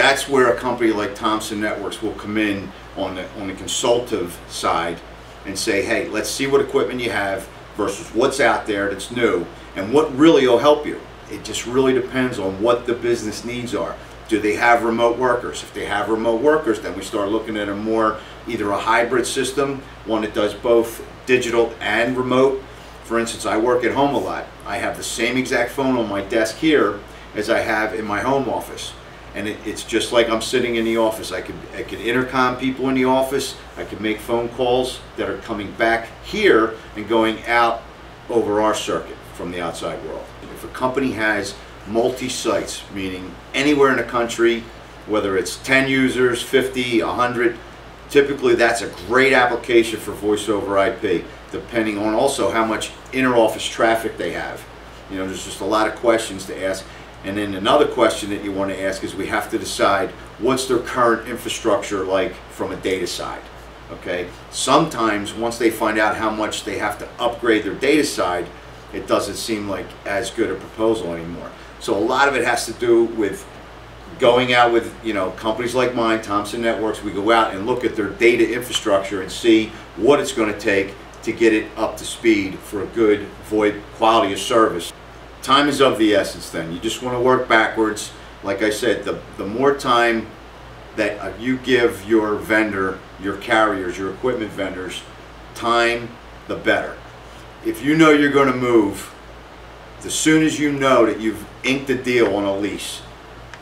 that's where a company like Thompson Networks will come in on the consultative side and say, hey, let's see what equipment you have versus what's out there that's new and what really will help you. It just really depends on what the business needs are. Do they have remote workers? If they have remote workers, then we start looking at either a hybrid system, one that does both digital and remote. For instance, I work at home a lot. I have the same exact phone on my desk here as I have in my home office. And it's just like I'm sitting in the office. I could intercom people in the office. I could make phone calls that are coming back here and going out over our circuit from the outside world. If a company has multi-sites, meaning anywhere in the country, whether it's 10 users, 50, 100, typically that's a great application for voice over IP, depending on also how much inter-office traffic they have. You know, there's just a lot of questions to ask. And then another question that you want to ask is we have to decide what's their current infrastructure like from a data side. Okay, sometimes once they find out how much they have to upgrade their data side, it doesn't seem like as good a proposal anymore. So a lot of it has to do with going out with, you know, companies like mine, Thompson Networks. We go out and look at their data infrastructure and see what it's going to take to get it up to speed for a good VoIP quality of service. Time is of the essence then. You just want to work backwards. Like I said, the more time that you give your vendor, your carriers, your equipment vendors, time, the better. If you know you're going to move, as soon as you know that you've inked a deal on a lease,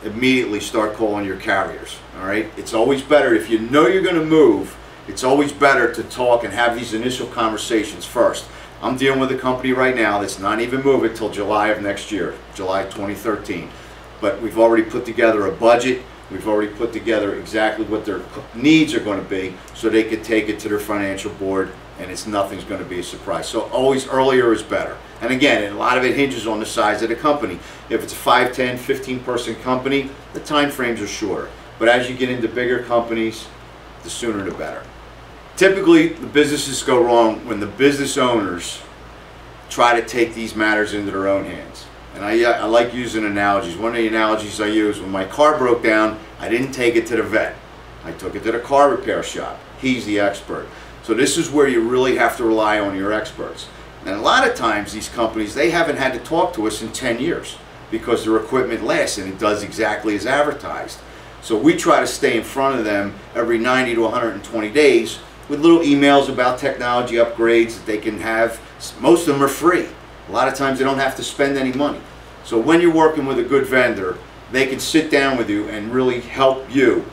immediately start calling your carriers. All right? It's always better, if you know you're going to move, it's always better to talk and have these initial conversations first. I'm dealing with a company right now that's not even moving till July of next year, July 2013. But we've already put together a budget. We've already put together exactly what their needs are going to be so they could take it to their financial board, and nothing's going to be a surprise. So always earlier is better. And again, a lot of it hinges on the size of the company. If it's a 5, 10, 15 person company, the time frames are shorter. But as you get into bigger companies, the sooner the better. Typically, the businesses go wrong when the business owners try to take these matters into their own hands. And I like using analogies. One of the analogies I use, when my car broke down, I didn't take it to the vet. I took it to the car repair shop. He's the expert. So this is where you really have to rely on your experts. And a lot of times these companies, they haven't had to talk to us in 10 years because their equipment lasts and it does exactly as advertised. So we try to stay in front of them every 90 to 120 days with little emails about technology upgrades that they can have. Most of them are free. A lot of times they don't have to spend any money. So when you're working with a good vendor, they can sit down with you and really help you.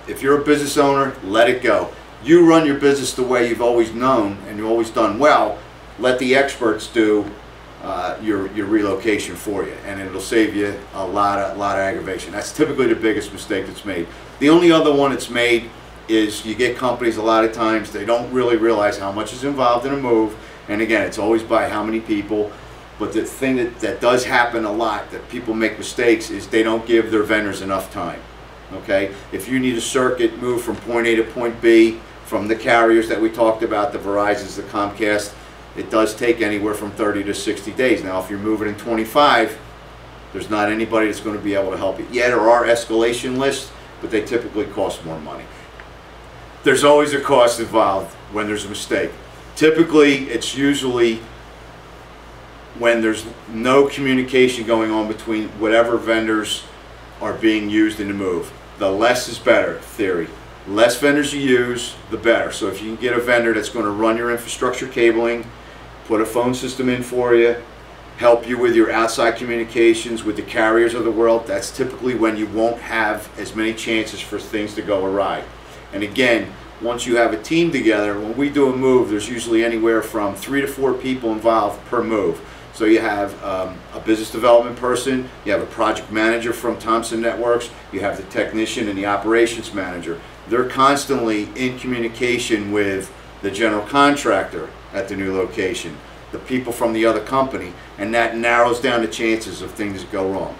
If you're a business owner, let it go. You run your business the way you've always known and you've always done well. Let the experts do your relocation for you, and it'll save you a lot of aggravation. That's typically the biggest mistake that's made. The only other one that's made is you get companies a lot of times, they don't really realize how much is involved in a move. And again, it's always by how many people. But the thing that does happen a lot, that people make mistakes, is they don't give their vendors enough time. Okay? If you need a circuit move from point A to point B, from the carriers that we talked about, the Verizons, the Comcast, it does take anywhere from 30 to 60 days. Now, if you're moving in 25, there's not anybody that's going to be able to help you. Yeah, there are escalation lists, but they typically cost more money. There's always a cost involved when there's a mistake. Typically, it's usually when there's no communication going on between whatever vendors are being used in the move. The less is better theory. Less vendors you use, the better. So if you can get a vendor that's going to run your infrastructure cabling, put a phone system in for you, help you with your outside communications with the carriers of the world, that's typically when you won't have as many chances for things to go awry. And again, once you have a team together, when we do a move, there's usually anywhere from 3 to 4 people involved per move. So you have a business development person, you have a project manager from Thompson Networks, you have the technician and the operations manager. They're constantly in communication with the general contractor at the new location, the people from the other company, and that narrows down the chances of things that go wrong.